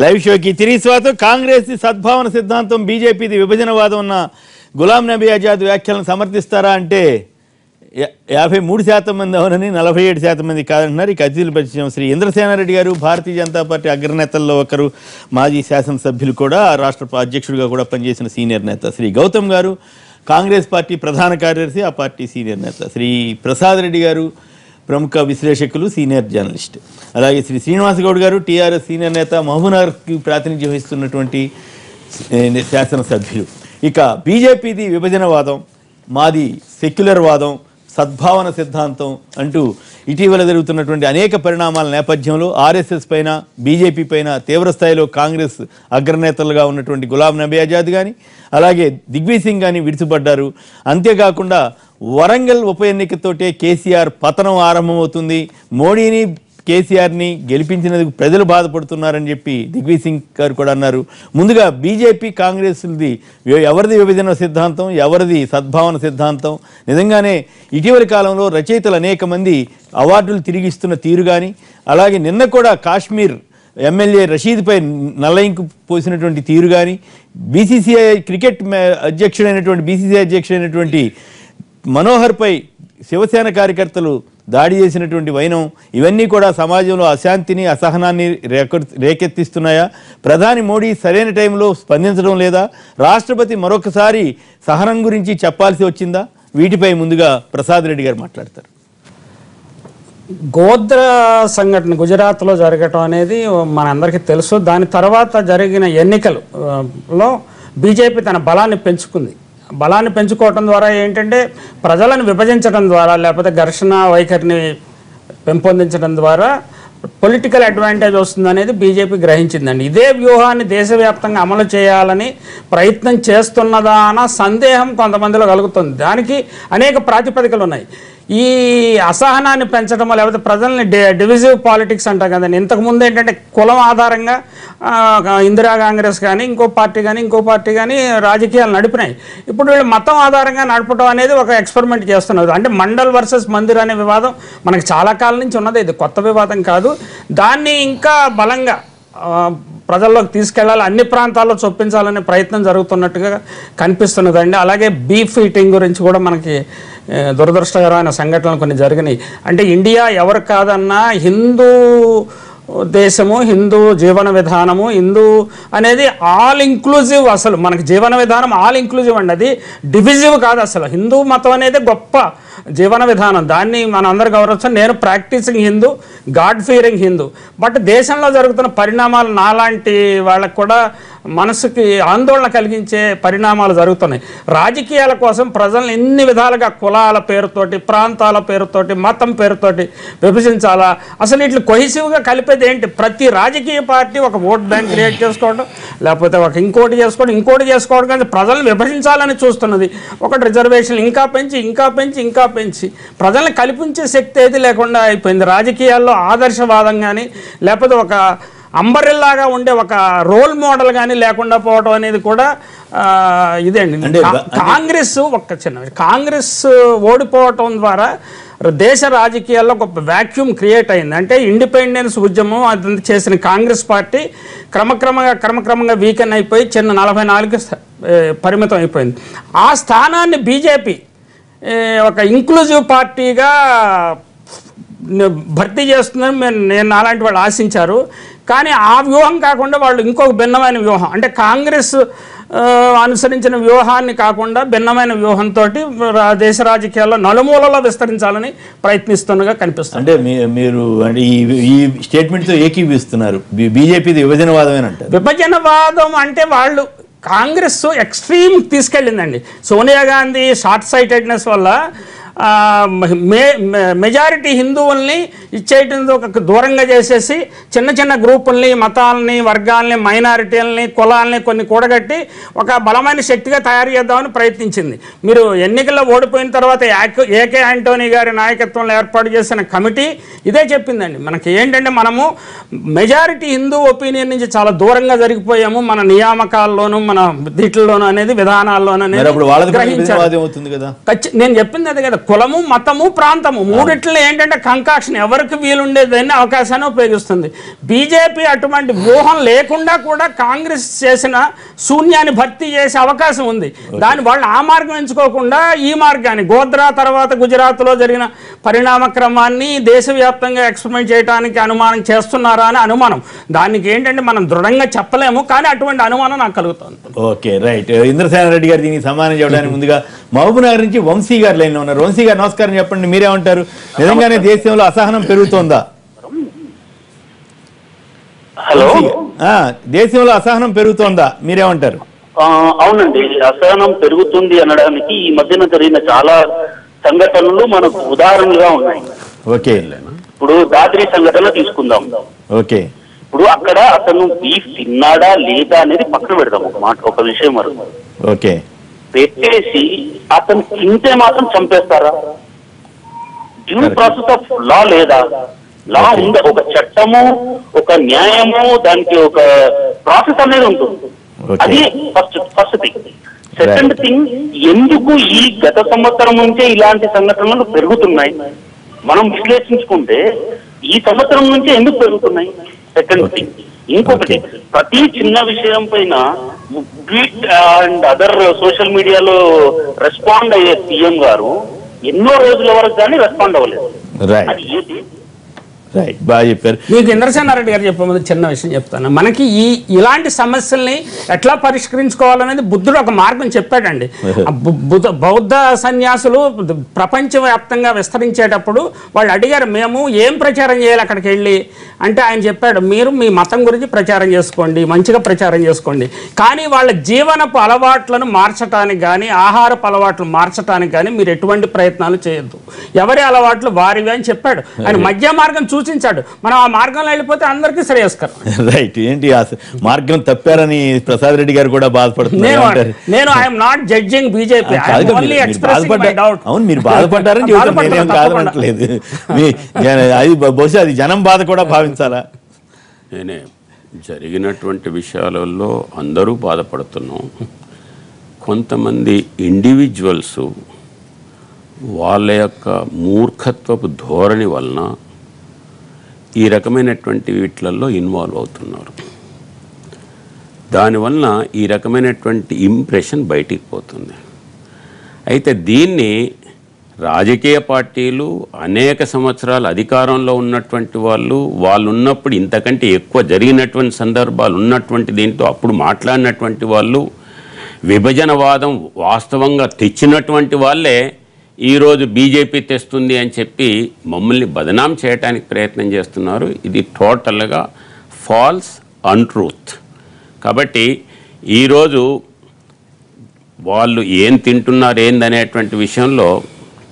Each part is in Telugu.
లైవ్ షోకి తిరిగి స్వాగతం. కాంగ్రెస్ సద్భావన సిద్ధాంతం, బీజేపీది విభజనవాదం ఉన్న గులాం నబీ ఆజాద్ వ్యాఖ్యలను సమర్థిస్తారా అంటే 53% మంది అవునని, 47% మంది కాదంటున్నారు. ఇక అతిథులు పరిచయం శ్రీ ఇంద్రసేనారెడ్డి గారు, భారతీయ జనతా పార్టీ అగ్రనేతల్లో ఒకరు, మాజీ శాసనసభ్యులు కూడా, రాష్ట్ర అధ్యక్షుడిగా కూడా పనిచేసిన సీనియర్ నేత శ్రీ గౌతమ్ గారు, కాంగ్రెస్ పార్టీ ప్రధాన కార్యదర్శి, ఆ పార్టీ సీనియర్ నేత శ్రీ ప్రసాద్ రెడ్డి గారు, ప్రముఖ విశ్లేషకులు, సీనియర్ జర్నలిస్ట్, అలాగే శ్రీ శ్రీనివాస్ గౌడ్ గారు, టీఆర్ఎస్ సీనియర్ నేత, మహబూబ్నగర్కి ప్రాతినిధ్యం వహిస్తున్నటువంటి శాసనసభ్యులు. ఇక బీజేపీది విభజనవాదం, మాది సెక్యులర్ వాదం, సద్భావన సిద్ధాంతం అంటూ ఇటీవల జరుగుతున్నటువంటి అనేక పరిణామాల నేపథ్యంలో ఆర్ఎస్ఎస్ పైన, బీజేపీ పైన తీవ్రస్థాయిలో కాంగ్రెస్ అగ్రనేతలుగా ఉన్నటువంటి గులాం నబీ ఆజాద్ కానీ, అలాగే దిగ్విజయ్ సింగ్ కానీ విడిచిపడ్డారు. అంతేకాకుండా వరంగల్ ఉప ఎన్నికతోటే కేసీఆర్ పతనం ఆరంభమవుతుంది, మోడీని కేసీఆర్ని గెలిపించినందుకు ప్రజలు బాధపడుతున్నారని చెప్పి దిగ్విజయ్ సింగ్ గారు కూడా అన్నారు. ముందుగా బీజేపీ కాంగ్రెస్ది ఎవరిది విభజన సిద్ధాంతం, ఎవరిది సద్భావన సిద్ధాంతం? నిజంగానే ఇటీవలి కాలంలో రచయితలు అనేక మంది అవార్డులు తిరిగిస్తున్న తీరు కానీ, అలాగే నిన్న కూడా కాశ్మీర్ ఎమ్మెల్యే రషీద్పై నల్లయింకు పోసినటువంటి తీరు కానీ, బీసీసీఐ క్రికెట్ అధ్యక్షుడైనటువంటి మనోహర్పై శివసేన కార్యకర్తలు దాడి చేసినటువంటి వైనం, ఇవన్నీ కూడా సమాజంలో అశాంతిని, అసహనాన్ని రేకెత్తిస్తున్నాయా? ప్రధాని మోడీ సరైన టైంలో స్పందించడం లేదా? రాష్ట్రపతి మరొకసారి సహనం గురించి చెప్పాల్సి వచ్చిందా? వీటిపై ముందుగా ప్రసాద్ రెడ్డి గారు మాట్లాడతారు. గోద్రా సంఘటన గుజరాత్లో జరగటం అనేది మనందరికీ తెలుసు. దాని తర్వాత జరిగిన ఎన్నికలలో బీజేపీ తన బలాన్ని పెంచుకుంది. బలాన్ని పెంచుకోవటం ద్వారా ఏంటంటే ప్రజలను విభజించడం ద్వారా, లేకపోతే ఘర్షణ వైఖరిని పెంపొందించడం ద్వారా పొలిటికల్ అడ్వాంటేజ్ వస్తుందనేది బీజేపీ గ్రహించిందండి. ఇదే వ్యూహాన్ని దేశవ్యాప్తంగా అమలు చేయాలని ప్రయత్నం చేస్తున్నదా అన్న సందేహం కొంతమందిలో కలుగుతుంది. దానికి అనేక ప్రాతిపదికలు ఉన్నాయి. ఈ అసహనాన్ని పెంచడమో, లేకపోతే ప్రజల్ని డివిజివ్ పాలిటిక్స్ అంటాం కదండి. ఇంతకుముందు ఏంటంటే కులం ఆధారంగా ఇందిరా కాంగ్రెస్ కానీ, ఇంకో పార్టీ కానీ రాజకీయాలు నడిపినాయి. ఇప్పుడు వీళ్ళు మతం ఆధారంగా నడపడం అనేది ఒక ఎక్స్పెరిమెంట్ చేస్తున్నారు. అంటే మండల్ వర్సెస్ మందిర్ అనే వివాదం మనకు చాలా కాలం నుంచి ఉన్నది, ఇది కొత్త వివాదం కాదు. దాన్ని ఇంకా బలంగా ప్రజల్లోకి తీసుకెళ్లాలి, అన్ని ప్రాంతాల్లో చొప్పించాలనే ప్రయత్నం జరుగుతున్నట్టుగా కనిపిస్తున్నదండి. అలాగే బీఫ్ ఈటింగ్ గురించి కూడా మనకి దురదృష్టకరమైన సంఘటనలు కొన్ని జరిగినాయి. అంటే ఇండియా ఎవరు కాదన్నా హిందూ దేశము, హిందూ జీవన విధానము, హిందూ అనేది ఆల్ ఇంక్లూజివ్. అసలు మనకి జీవన విధానం ఆల్ ఇంక్లూజివ్ అండి, అది డివిజివ్ కాదు. అసలు హిందూ మతం అనేది గొప్ప జీవన విధానం, దాన్ని మనం అందరూ గౌరవించాలి. నేను practising Hindu, god fearing Hindu. But దేశంలో జరుగుతున్న పరిణామాలు నాలాంటి వాళ్ళకు కూడా మనసుకి ఆందోళన కలిగించే పరిణామాలు జరుగుతున్నాయి. రాజకీయాల కోసం ప్రజలను ఎన్ని విధాలుగా కులాల పేరుతోటి, ప్రాంతాల పేరుతోటి, మతం పేరుతోటి విభజించాలా? అసలు ఇట్లా కొహెసివ్గా కలిపేది ఏంటి? ప్రతి రాజకీయ పార్టీ ఒక ఓట్ బ్యాంక్ క్రియేట్ చేసుకోవడం, లేకపోతే ఒక ఇంకోటి చేసుకోవడం కానీ ప్రజలను విభజించాలని చూస్తున్నది. ఒకటి రిజర్వేషన్ ఇంకా పెంచి ప్రజల్ని కల్పించే శక్తి ఏది లేకుండా అయిపోయింది. రాజకీయాల్లో ఆదర్శవాదం కానీ, లేకపోతే ఒక అంబరెల్లాగా ఉండే ఒక రోల్ మోడల్ కానీ లేకుండా పోవడం అనేది కూడా ఇదేండి. కాంగ్రెస్ ఓడిపోవటం ద్వారా దేశ రాజకీయాల్లో ఒక వ్యాక్యూమ్ క్రియేట్ అయింది. అంటే ఇండిపెండెన్స్ ఉద్యమం అది చేసిన కాంగ్రెస్ పార్టీ క్రమక్రమంగా వీకెన్ అయిపోయి చిన్న 44కి పరిమితం అయిపోయింది. ఆ స్థానాన్ని బీజేపీ ఒక ఇంక్లూజివ్ పార్టీగా భర్తీ చేస్తుందని నేను నాలాంటి వాళ్ళు ఆశించారు. కానీ ఆ వ్యూహం కాకుండా వాళ్ళు ఇంకొక భిన్నమైన వ్యూహం, అంటే కాంగ్రెస్ అనుసరించిన వ్యూహాన్ని కాకుండా భిన్నమైన వ్యూహంతో దేశ రాజకీయాల్లో నలుమూలలో విస్తరించాలని ప్రయత్నిస్తున్నగా కనిపిస్తుంది. అంటే మీరు అంటే ఈ స్టేట్మెంట్తో ఏకీభవిస్తున్నారు, బీజేపీది విభజనవాదమేనంటారు? విభజనవాదం అంటే వాళ్ళు కాంగ్రెస్ ఎక్స్ట్రీమ్ తీసుకెళ్ళిందండి. సోనియా గాంధీ షార్ట్ సైటెడ్నెస్ వల్ల మెజారిటీ హిందువుల్ని ఇచ్చేయటంతో దూరంగా చేసేసి చిన్న గ్రూపుల్ని, మతాలని, వర్గాల్ని, మైనారిటీలని, కులాలని కొన్ని కూడగట్టి ఒక బలమైన శక్తిగా తయారు చేద్దామని ప్రయత్నించింది. మీరు ఎన్నికల్లో ఓడిపోయిన తర్వాత ఏకే ఆంటోనీ గారి నాయకత్వంలో ఏర్పాటు చేసిన కమిటీ ఇదే చెప్పిందండి. మనకి ఏంటంటే మనము మెజారిటీ హిందూ ఒపీనియన్ నుంచి చాలా దూరంగా జరిగిపోయాము, మన నియామకాల్లోనూ మన దీంట్లోనూ అనేది, విధానాల్లోనూ అనేది గ్రహించారు. నేను చెప్పింది అదే కదా, కులము, మతము, ప్రాంతము మూడిట్లో ఏంటంటే కంకాక్షన్ ఎవరికి వీలుండేదని అవకాశాన్ని ఉపయోగిస్తుంది. బీజేపీ అటువంటి వ్యూహం లేకుండా కూడా కాంగ్రెస్ చేసిన శూన్యాన్ని భర్తీ చేసే అవకాశం ఉంది. దాని వాళ్ళు ఆ మార్గం ఎంచుకోకుండా ఈ మార్గాన్ని గోద్రా తర్వాత గుజరాత్లో జరిగిన పరిణామ క్రమాన్ని దేశవ్యాప్తంగా ఎక్స్పెరిమెంట్ చేయడానికి అనుమానం చేస్తున్నారా అని అనుమానం. దానికి ఏంటంటే మనం దృఢంగా చెప్పలేము, కానీ అటువంటి అనుమానం నాకు కలుగుతుంది. Okay, right. ఇంద్రసేన రెడ్డి గారు దీనికి సమాధానం చెప్పడానికి ముందుగా మహబూబ్ నగర్ నుంచి వంశీ గారు లైన్ లో ఉన్నారు. వంశీ గారు నమస్కారం, చెప్పండి, మీరేమంటారు? నిజంగానే దేశంలో అసహనం పెరుగుతోందా? హలో, దేశంలో అసహనం పెరుగుతోందా, మీరేమంటారు? అవునండి, అసహనం పెరుగుతుంది అనడానికి ఈ మధ్యన జరిగిన చాలా సంఘటనలు మనకు ఉదాహరణలుగా ఉన్నాయి. ఓకే, ఇప్పుడు దాద్రి సంఘటన తీసుకుందాం. ఓకే, ఇప్పుడు అక్కడ అతను బీఫ్ తిన్నాడా లేదా అనేది పక్కన పెడదాం, ఒక విషయం వరకు. ఓకే, పెట్టేసి అతను తింటే మాత్రం చంపేస్తారా? డ్యూ ప్రాసెస్ ఆఫ్ లా లేదా? లా ఉందా? ఒక చట్టము, ఒక న్యాయము, దానికి ఒక ప్రాసెస్ అనేది ఉంటుంది. అది ఫస్ట్ థింగ్. సెకండ్ థింగ్, ఎందుకు ఈ గత సంవత్సరం నుంచే ఇలాంటి సంఘటనలు పెరుగుతున్నాయి మనం విశ్లేషించుకుంటే ఈ సంవత్సరం నుంచే ఎందుకు పెరుగుతున్నాయి? Second thing. ఇంకొకటి, ప్రతి చిన్న విషయం పైన ట్వీట్ అండ్ అదర్ సోషల్ మీడియాలో రెస్పాండ్ అయ్యే సీఎం గారు ఎన్నో రోజుల వరకు కానీ రెస్పాండ్ అవ్వలేదు. అది ఏంటి? రైట్, బాగా చెప్పారు. మీకు ఇంద్రసేనారెడ్డి గారు చెప్పే ముందు చిన్న విషయం చెప్తాను. మనకి ఇలాంటి సమస్యల్ని ఎట్లా పరిష్కరించుకోవాలనేది బుద్ధుడు ఒక మార్గం చెప్పాడండి. బౌద్ధ సన్యాసులు ప్రపంచవ్యాప్తంగా విస్తరించేటప్పుడు వాళ్ళు అడిగారు, మేము ఏం ప్రచారం చేయాలి అక్కడికి వెళ్ళి అంటే ఆయన చెప్పాడు, మీరు మీ మతం గురించి ప్రచారం చేసుకోండి, మంచిగా ప్రచారం చేసుకోండి, కానీ వాళ్ళ జీవనపు అలవాట్లను మార్చడానికి కానీ ఆహారపు అలవాట్లు మార్చడానికి కానీ మీరు ఎటువంటి ప్రయత్నాలు చేయొద్దు, ఎవరి అలవాట్లు వారివి అని చెప్పాడు. ఆయన మధ్య మార్గం సూచించాడు. మనం ఆ మార్గంలో వెళ్ళిపోతే అందరికీ శ్రేయస్కరం. రైట్. ఏంటి మార్గం తప్పారని ప్రసాద్ రెడ్డి గారు కూడా బాధపడుతున్నారు. నేను ఐఎమ్ నాట్ జడ్జింగ్ బీజేపీ, అవును, మీరు బాధపడ్డారని చెబుతాను, నేనేం కాదనట్లేదు. అది బహుశా అది జనం బాధ కూడా భావించాలా? నేనే జరిగినటువంటి విషయాలలో అందరూ బాధపడుతున్నాం. కొంతమంది ఇండివిజువల్స్ వాళ్ళ యొక్క మూర్ఖత్వపు ధోరణి వలన ఈ రకమైనటువంటి వీటిలలో ఇన్వాల్వ్ అవుతున్నారు. దానివలన ఈ రకమైనటువంటి ఇంప్రెషన్ బయటికి పోతుంది. అయితే దీన్ని రాజకీయ పార్టీలు అనేక సంవత్సరాలు అధికారంలో ఉన్నటువంటి వాళ్ళు ఉన్నప్పుడు ఇంతకంటే ఎక్కువ జరిగినటువంటి సందర్భాలు ఉన్నటువంటి దీంట్లో అప్పుడు మాట్లాడినటువంటి వాళ్ళు, విభజనవాదం వాస్తవంగా తెచ్చినటువంటి వాళ్ళే ఈరోజు బీజేపీ తెస్తుంది అని చెప్పి మమ్మల్ని బదనాం చేయడానికి ప్రయత్నం చేస్తున్నారు. ఇది టోటల్గా ఫాల్స్, అన్ట్రూత్. కాబట్టి ఈరోజు వాళ్ళు ఏం తింటున్నారు ఏందనేటువంటి విషయంలో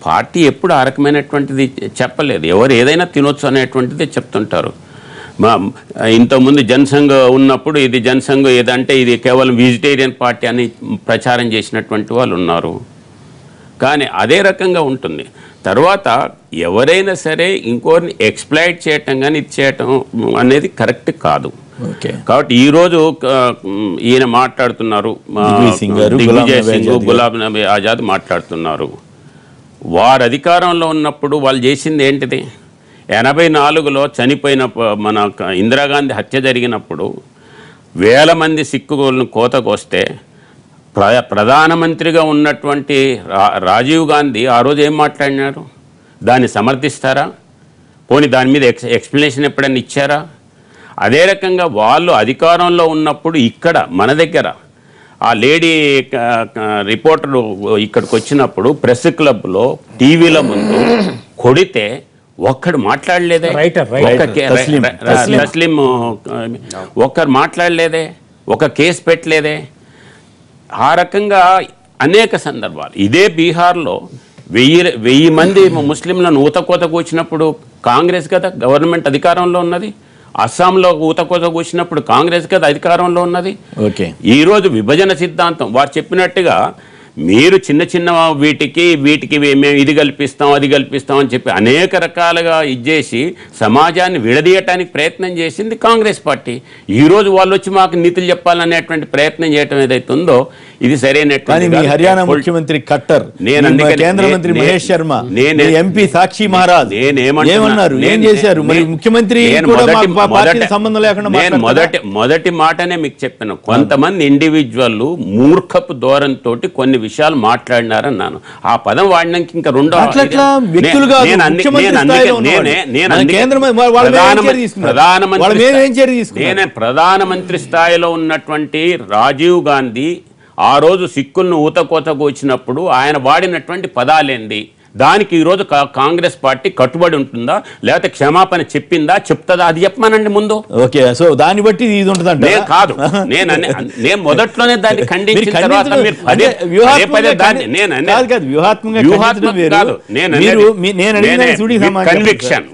పార్టీ ఎప్పుడు ఆ రకమైనటువంటిది చెప్పలేదు. ఎవరు ఏదైనా తినొచ్చు అనేటువంటిది చెప్తుంటారు. ఇంతకుముందు జనసంఘ్ ఉన్నప్పుడు ఇది జనసంఘ్ ఏదంటే ఇది కేవలం వెజిటేరియన్ పార్టీ అని ప్రచారం చేసినటువంటి వాళ్ళు ఉన్నారు. కానీ అదే రకంగా ఉంటుంది. తర్వాత ఎవరైనా సరే ఇంకోరిని ఎక్స్ప్లాయిట్ చేయటం కానీ ఇది చేయటం అనేది కరెక్ట్ కాదు. కాబట్టి ఈరోజు ఈయన మాట్లాడుతున్నారు, దిగ్విజయ్ సింగ్, గులాం నబీ ఆజాద్ మాట్లాడుతున్నారు. వారు అధికారంలో ఉన్నప్పుడు వాళ్ళు చేసింది ఏంటిది? 84లో చనిపోయిన మన ఇందిరాగాంధీ హత్య జరిగినప్పుడు వేల మంది సిక్కులను కోతకొస్తే ప్రధానమంత్రిగా ఉన్నటువంటి రాజీవ్ గాంధీ ఆ రోజు ఏం మాట్లాడినారు? దాన్ని సమర్థిస్తారా? పోనీ దాని మీద ఎక్స్ప్లెనేషన్ ఎప్పుడైనా ఇచ్చారా? అదే రకంగా వాళ్ళు అధికారంలో ఉన్నప్పుడు ఇక్కడ మన దగ్గర ఆ లేడీ రిపోర్టర్ ఇక్కడికి వచ్చినప్పుడు ప్రెస్ క్లబ్లో టీవీల ముందు కొడితే ఒక్కడు మాట్లాడలేదే, తస్లీం ఒక్కరు మాట్లాడలేదే, ఒక కేసు పెట్టలేదే. ఆ రకంగా అనేక సందర్భాలు. ఇదే బీహార్లో 1000 మంది ముస్లింలను ఊతకోత కూర్చినప్పుడు కాంగ్రెస్ కదా గవర్నమెంట్ అధికారంలో ఉన్నది. అస్సాంలో ఊతకోత కూర్చినప్పుడు కాంగ్రెస్ కదా అధికారంలో ఉన్నది. ఈరోజు విభజన సిద్ధాంతం వారు చెప్పినట్టుగా మీరు చిన్న చిన్న వీటికి మేము ఇది కల్పిస్తాం అది కల్పిస్తాం అని చెప్పి అనేక రకాలుగా ఇచ్చేసి సమాజాన్ని విడదీయటానికి ప్రయత్నం చేసింది కాంగ్రెస్ పార్టీ. ఈరోజు వాళ్ళు వచ్చి మాకు నీతులు చెప్పాలనేటువంటి ప్రయత్నం చేయటం ఏదైతే ఉందో ఇది కానీ సరైనటువంటి మీ హర్యానా ముఖ్యమంత్రి ఖట్టర్, కేంద్ర మంత్రి మహేష్ శర్మ, ఎంపీ సాక్షి మహారాజ్ ఏమన్నారు, ఏం చేశారు? మరి ముఖ్యమంత్రి సంబంధం లేకుండా మొదటి మాటనే మీకు చెప్పాను, కొంతమంది ఇండివిజువల్ మూర్ఖపు ధోరణితో కొన్ని విషయాలు మాట్లాడినారన్నాను. ఆ పదం వాడినాక ఇంకా రెండో ప్రధానమంత్రి స్థాయిలో ఉన్నటువంటి రాజీవ్ గాంధీ ఆ రోజు సిక్కులను ఊతకోతకు వచ్చినప్పుడు ఆయన వాడినటువంటి పదాలేంది? దానికి ఈరోజు కాంగ్రెస్ పార్టీ కట్టుబడి ఉంటుందా, లేకపోతే క్షమాపణ చెప్పిందా, చెప్తుందా? అది చెప్పమానండి ముందు. ఓకే, సో దాన్ని బట్టి ఇది ఉంటుంది కాదు. నేను మొదట్లోనే దాన్ని ఖండించిన తర్వాత కన్విక్షన్,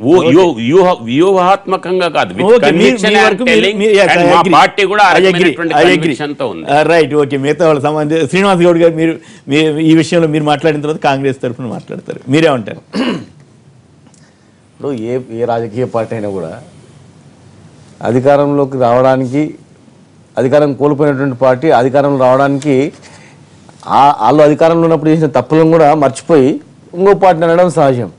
వ్యూహాత్మకంగా కాదు, పార్టీ కూడా ఉంది. Right, okay. మిగతా వాళ్ళ సంబంధించి శ్రీనివాస్ గౌడ్ గారు, మీరు ఈ విషయంలో మీరు మాట్లాడిన తర్వాత కాంగ్రెస్ తరఫున మాట్లాడతారు, మీరేమంటారు? ఇప్పుడు ఏ రాజకీయ పార్టీ అయినా కూడా అధికారంలోకి రావడానికి, అధికారం కోల్పోయినటువంటి పార్టీ అధికారంలో రావడానికి వాళ్ళు అధికారంలో ఉన్నప్పుడు చేసిన తప్పులను కూడా మర్చిపోయి ఇంకో పార్టీని అనడం సహజం.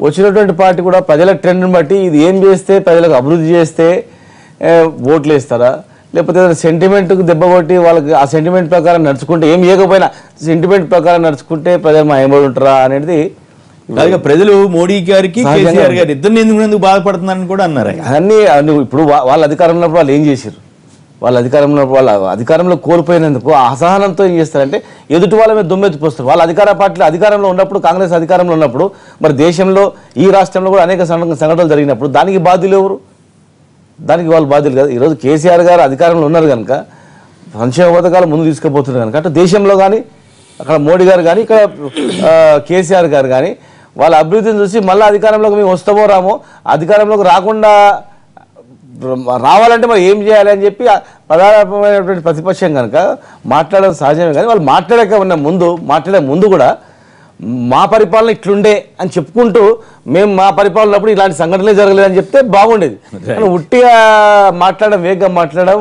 వచ్చినటువంటి పార్టీ కూడా ప్రజల ట్రెండ్ని బట్టి ఇది ఏం చేస్తే ప్రజలకు అభివృద్ధి చేస్తే ఓట్లు వేస్తారా, లేకపోతే సెంటిమెంట్కు దెబ్బ కొట్టి వాళ్ళకి ఆ సెంటిమెంట్ ప్రకారం నడుచుకుంటే, ఏం చేయకపోయినా సెంటిమెంట్ ప్రకారం నడుచుకుంటే ప్రజలు మా ఏమో ఉంటారా అనేది. ప్రజలు మోడీ గారికి కేసీఆర్ గారు ఇద్దరిని ఎందుకు బాధపడుతున్నారని కూడా అన్నారు. అన్నీ ఇప్పుడు వాళ్ళ అధికారంలో ఉన్నప్పుడు వాళ్ళు ఏం చేశారు, వాళ్ళ అధికారంలో కోల్పోయినందుకు అసహనంతో ఏం చేస్తారంటే ఎదుటి వాళ్ళ మీద దుమ్మెత్తిపోస్తారు. వాళ్ళ అధికార పార్టీలు అధికారంలో ఉన్నప్పుడు, కాంగ్రెస్ అధికారంలో ఉన్నప్పుడు, మరి దేశంలో ఈ రాష్ట్రంలో కూడా అనేక సంఘటనలు జరిగినప్పుడు దానికి బాధ్యులు ఎవరు? దానికి వాళ్ళు బాధ్యులు కదా. ఈరోజు కేసీఆర్ గారు అధికారంలో ఉన్నారు కనుక సంక్షేమ పథకాలు ముందు తీసుకుపోతున్నారు కనుక అటు దేశంలో కానీ, అక్కడ మోడీ గారు కానీ, ఇక్కడ కేసీఆర్ గారు కానీ వాళ్ళ అభివృద్ధిని చూసి మళ్ళీ అధికారంలోకి మేము వస్తామో రామో, అధికారంలోకి రాకుండా రావాలంటే మరి ఏం చేయాలి అని చెప్పి ప్రధానమైనటువంటి ప్రతిపక్షం కనుక మాట్లాడడం సహజమే. కానీ వాళ్ళు మాట్లాడే ముందు కూడా మా పరిపాలన ఇట్లుండే అని చెప్పుకుంటూ మేము మా పరిపాలన ఉన్నప్పుడు ఇలాంటి సంఘటనలే జరగలేదని చెప్తే బాగుండేది. ఉట్టిగా మాట్లాడడం, వేగంగా మాట్లాడడం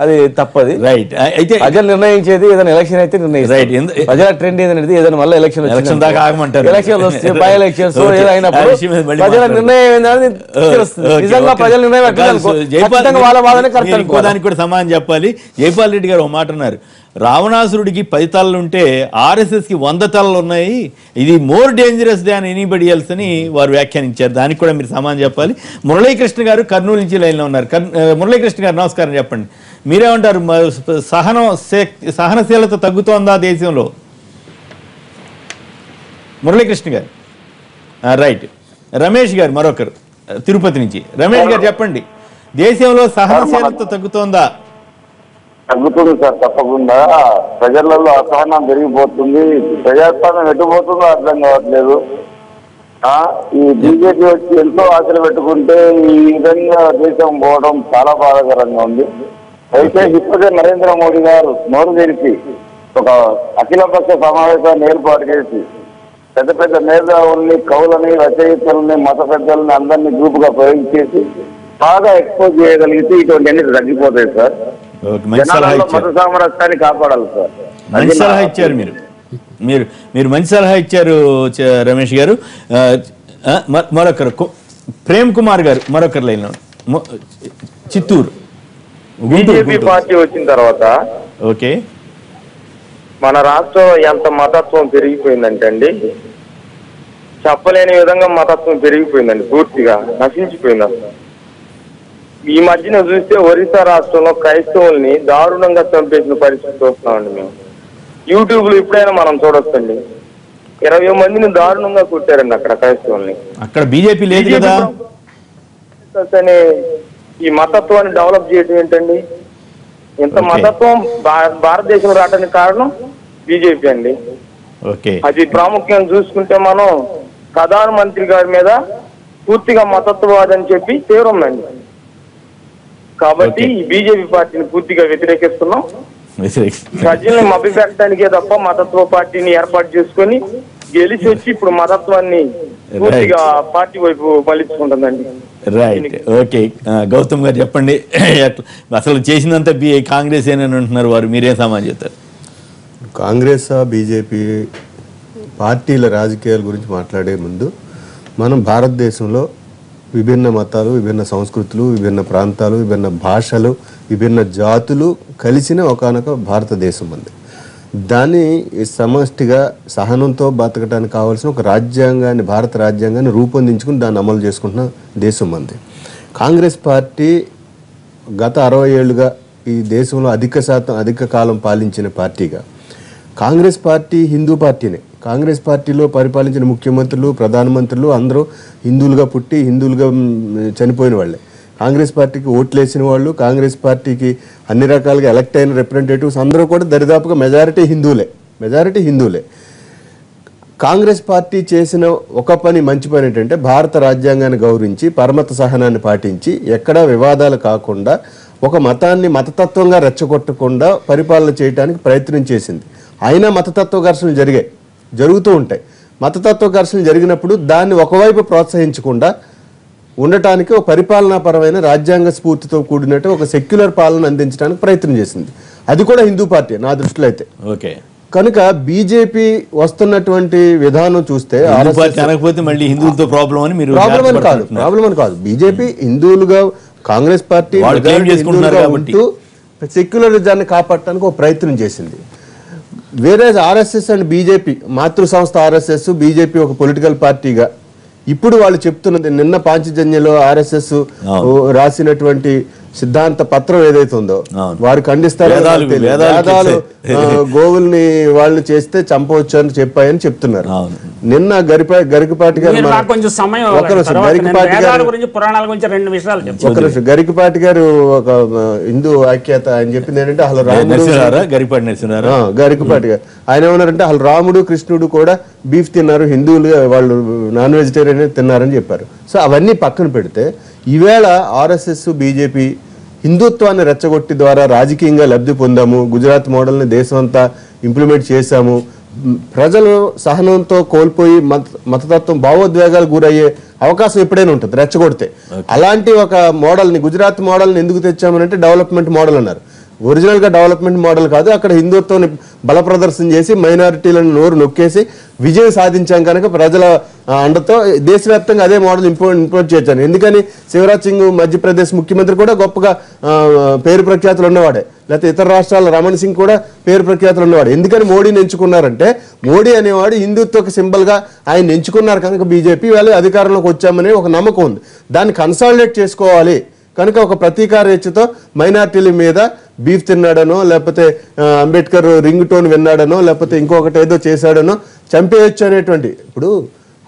అది తప్పది. రైట్, అయితే ప్రజలు నిర్ణయించేది ఏదైనా ఎలక్షన్ అయితే నిర్ణయిస్తారు. ప్రజల ట్రెండ్ ఏదనేది ఏదైనా మళ్ళీ ఎలక్షన్ దాకా ఆగమంటారు. ఎలక్షన్ వస్తే బై ఎలక్షన్స్ ఏదైనప్పుడు ప్రజల నిర్ణయం ఏంటనేది తెలుస్తుంది. నిజంగా ప్రజల నిర్ణయం వాళ్ళ వాదనే కరెక్ట్. దానికి కూడా సమాధానం చెప్పాలి. జైపాల్ రెడ్డి గారు ఒక మాట అన్నారు, రావణాసురుడికి 10 తలలు ఉంటే RSSకి 100 తలలు ఉన్నాయి, ఇది more dangerous than anybody else అని వారు వ్యాఖ్యానించారు. దానికి కూడా మీరు సమాధానం చెప్పాలి. మురళీకృష్ణ గారు కర్నూలు నుంచి లైన్లో ఉన్నారు. మురళీకృష్ణ గారు నమస్కారం, చెప్పండి, మీరేమంటారు? సహనశీలత తగ్గుతోందా దేశంలో? మురళీకృష్ణ గారు. రైట్, రమేష్ గారు మరొకరు తిరుపతి నుంచి. రమేష్ గారు చెప్పండి, దేశంలో సహనశీలత తగ్గుతోందా? తగ్గుతుంది సార్, తప్పకుండా. ప్రజలలో అసహనం పెరిగిపోతుంది, ప్రజాస్వామ్యం ఎట్టుపోతుందో అర్థం కావట్లేదు. ఈ బీజేపీ వచ్చి ఎంతో ఆశలు పెట్టుకుంటే ఈ విధంగా దేశం పోవడం చాలా బాధాకరంగా ఉంది. అయితే ఇప్పటికే నరేంద్ర మోడీ గారు నోరు తెరిచి ఒక అఖిలపక్ష సమావేశాన్ని ఏర్పాటు చేసి పెద్ద పెద్ద మేధావుల్ని, కవులని, రచయితలని, మత పెద్దలని అందరినీ గ్రూపుగా ప్రయోగించేసి బాగా ఎక్స్పోజ్ చేయగలిగితే ఇటువంటి అన్ని తగ్గిపోతాయి సార్. మత సామరస్యాన్ని కాపాడాలి సార్. మంచి సలహా ఇచ్చారు మీరు మంచి సలహా ఇచ్చారు రమేష్ గారు. మరొకరు ప్రేమ్ కుమార్ గారు మరొకరు లైన్, చిత్తూరు. బీజేపీ పార్టీ వచ్చిన తర్వాత ఓకే, మన రాష్ట్రంలో ఎంత మతత్వం పెరిగిపోయిందంటే అండి, చెప్పలేని విధంగా మతత్వం పెరిగిపోయిందండి, పూర్తిగా నశించిపోయింది అసలు. ఈ మధ్యన చూస్తే ఒరిస్సా రాష్ట్రంలో క్రైస్తవుల్ని దారుణంగా చంపేసిన పరిస్థితి చూస్తున్నామండి మేము. యూట్యూబ్ లో ఇప్పుడైనా మనం చూడొచ్చండి, 20 మందిని దారుణంగా కొట్టారండి అక్కడ క్రైస్తవుల్ని. అక్కడ బీజేపీ లేదు కదా. ఈ మతత్వాన్ని డెవలప్ చేయడం ఏంటండి? ఇంత మతత్వం భారతదేశం రావడానికి కారణం బీజేపీ అండి. అది ప్రాముఖ్యం చూసుకుంటే మనం ప్రధానమంత్రి గారి మీద పూర్తిగా మతత్వవాదని చెప్పి తీవ్రమండి. కాబట్టి ఈ బీజేపీ పార్టీని పూర్తిగా వ్యతిరేకిస్తున్నాం. ప్రజల్ని మభ్యపెట్టడానికే తప్ప మతత్వ పార్టీని ఏర్పాటు చేసుకొని గెలిచి వచ్చి ఇప్పుడు మతత్వాన్ని పూర్తిగా పార్టీ వైపు మళ్ళించుకుంటుందండి. Right, okay. గౌతమ్ గారు చెప్పండి, అసలు చేసినంత కాంగ్రెస్ ఏనని అంటున్నారు వారు, మీరేం సమాధానం చెప్తారు? కాంగ్రెస్ బీజేపీ పార్టీల రాజకీయాల గురించి మాట్లాడే ముందు మనం భారతదేశంలో విభిన్న మతాలు, విభిన్న సంస్కృతులు, విభిన్న ప్రాంతాలు, విభిన్న భాషలు, విభిన్న జాతులు కలిసిన ఒకానొక భారతదేశం ఉంది. దాన్ని సమష్టిగా సహనంతో బతకడానికి కావాల్సిన ఒక రాజ్యాంగాన్ని, భారత రాజ్యాంగాన్ని రూపొందించుకుని దాన్ని అమలు చేసుకుంటున్న దేశం ఉంది. కాంగ్రెస్ పార్టీ గత 60 ఏళ్ళుగా ఈ దేశంలో అధిక కాలం పాలించిన పార్టీగా, కాంగ్రెస్ పార్టీ హిందూ పార్టీనే. కాంగ్రెస్ పార్టీలో పరిపాలించిన ముఖ్యమంత్రులు, ప్రధానమంత్రులు అందరూ హిందువులుగా పుట్టి హిందువులుగా చనిపోయిన వాళ్ళే. కాంగ్రెస్ పార్టీకి ఓట్లేసిన వాళ్ళు, కాంగ్రెస్ పార్టీకి అన్ని రకాలుగా ఎలక్ట్ అయిన రిప్రజెంటేటివ్స్ అందరూ కూడా దరిదాపుగా మెజారిటీ హిందువులే. కాంగ్రెస్ పార్టీ చేసిన ఒక పని, మంచి పని ఏంటంటే భారత రాజ్యాంగాన్ని గౌరవించి పరమత సహనాన్ని పాటించి ఎక్కడా వివాదాలు కాకుండా ఒక మతాన్ని మతతత్వంగా రెచ్చగొట్టకుండా పరిపాలన చేయడానికి ప్రయత్నం చేసింది. అయినా మతతత్వ ఘర్షణలు జరుగుతూ ఉంటాయి. మతతత్వ ఘర్షణలు జరిగినప్పుడు దాన్ని ఒకవైపు ప్రోత్సహించకుండా ఉండటానికి ఒక పరిపాలనాపరమైన రాజ్యాంగ స్ఫూర్తితో కూడినట్టు ఒక సెక్యులర్ పాలన అందించడానికి ప్రయత్నం చేసింది. అది కూడా హిందూ పార్టీ నా దృష్టిలో అయితే. ఓకే, కనుక బీజేపీ వస్తున్నటువంటి విధానం చూస్తే మళ్ళీ హిందువులతో ప్రాబ్లం అని కాదు. బీజేపీ హిందువులుగా, కాంగ్రెస్ పార్టీ ఉంటూ సెక్యులరిజాన్ని కాపాడటానికి ఒక ప్రయత్నం చేసింది. వేరే ఆర్ఎస్ఎస్ అండ్ బీజేపీ, మాతృ సంస్థ ఆర్ఎస్ఎస్, బీజేపీ ఒక పొలిటికల్ పార్టీగా ఇప్పుడు వాళ్ళు చెప్తున్నది, నిన్న పాంచజన్యలో ఆర్ఎస్ఎస్ రాసినటువంటి సిద్ధాంత పత్రం ఏదైతే ఉందో వారు ఖండిస్తారు. వేదాలు గోవుల్ని వాళ్ళు చేస్తే చంపవచ్చు అని చెప్పాయని చెప్తున్నారు. నిన్న గరికపాటి గారు గరికపాటి గారు ఒక హిందూ ఐక్యత ఆయన చెప్పింది ఏంటంటే అసలు గరికపాటి గారు ఆయన ఏమన్నారంటే అసలు రాముడు కృష్ణుడు కూడా బీఫ్ తిన్నారు, హిందువులు వాళ్ళు నాన్ వెజిటేరియన్ తిన్నారని చెప్పారు. సో అవన్నీ పక్కన పెడితే ఈవేళ ఆర్ఎస్ఎస్ బీజేపీ హిందుత్వాన్ని రెచ్చగొట్టి ద్వారా రాజకీయంగా లబ్ధి పొందాము, గుజరాత్ మోడల్ని దేశం అంతా ఇంప్లిమెంట్ చేశాము, ప్రజలు సహనంతో కోల్పోయి మతతత్వం భావోద్వేగాలు గురయ్యే అవకాశం ఎప్పుడైనా ఉంటుంది రెచ్చగొడితే. అలాంటి ఒక మోడల్ని, గుజరాత్ మోడల్ని ఎందుకు తెచ్చామనంటే డెవలప్మెంట్ మోడల్ అన్నారు. ఒరిజినల్గా డెవలప్మెంట్ మోడల్ కాదు, అక్కడ హిందుత్వాన్ని బల ప్రదర్శన చేసి మైనారిటీలను నోరు నొక్కేసి విజయం సాధించాం కనుక ప్రజల అండతో దేశవ్యాప్తంగా అదే మోడల్ ఇంపోర్ట్ చేశాను. ఎందుకని శివరాజ్ సింగ్ మధ్యప్రదేశ్ ముఖ్యమంత్రి కూడా గొప్పగా పేరు ప్రఖ్యాతులు ఉన్నవాడే, లేకపోతే ఇతర రాష్ట్రాల రమణ్ సింగ్ కూడా పేరు ప్రఖ్యాతులు ఉన్నవాడు. ఎందుకని మోడీని ఎంచుకున్నారంటే మోడీ అనేవాడు హిందుత్వకు సింబల్గా ఆయన ఎంచుకున్నారు కనుక బీజేపీ వాళ్ళు అధికారంలోకి వచ్చామనే ఒక నమ్మకం ఉంది. దాన్ని కన్సాలిడేట్ చేసుకోవాలి కనుక ఒక ప్రతీకార హెచ్చుతో మైనార్టీల మీద బీఫ్ తిన్నాడనో, లేకపోతే అంబేద్కర్ రింగ్ టోన్ విన్నాడనో, లేకపోతే ఇంకొకటి ఏదో చేశాడనో చంపేయచ్చు అనేటువంటి ఇప్పుడు